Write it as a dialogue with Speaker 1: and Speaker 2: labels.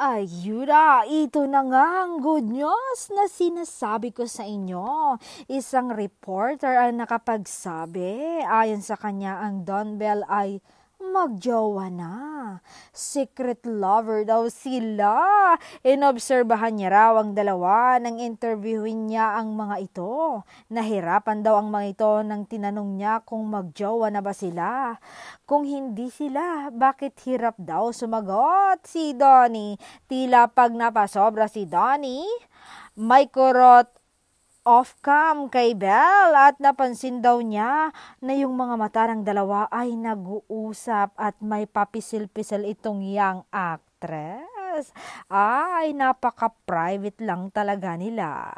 Speaker 1: Ayuda, ito na nga ang good news na sinasabi ko sa inyo. Isang reporter ang nakapagsabi, ayon sa kanya ang Don Bell ay magjowa na. Secret lover daw sila. Inobserbahan niya raw ang dalawa nang interviewin niya ang mga ito. Nahirapan daw ang mga ito nang tinanong niya kung magjowa na ba sila. Kung hindi sila, bakit hirap daw sumagot si Donnie? Tila pag napasobra si Donnie, may kurot off-cam kay Belle at napansin daw niya na yung mga mata ng dalawa ay nag-uusap at may papisil-pisil itong young actress. Ay, napaka-private lang talaga nila.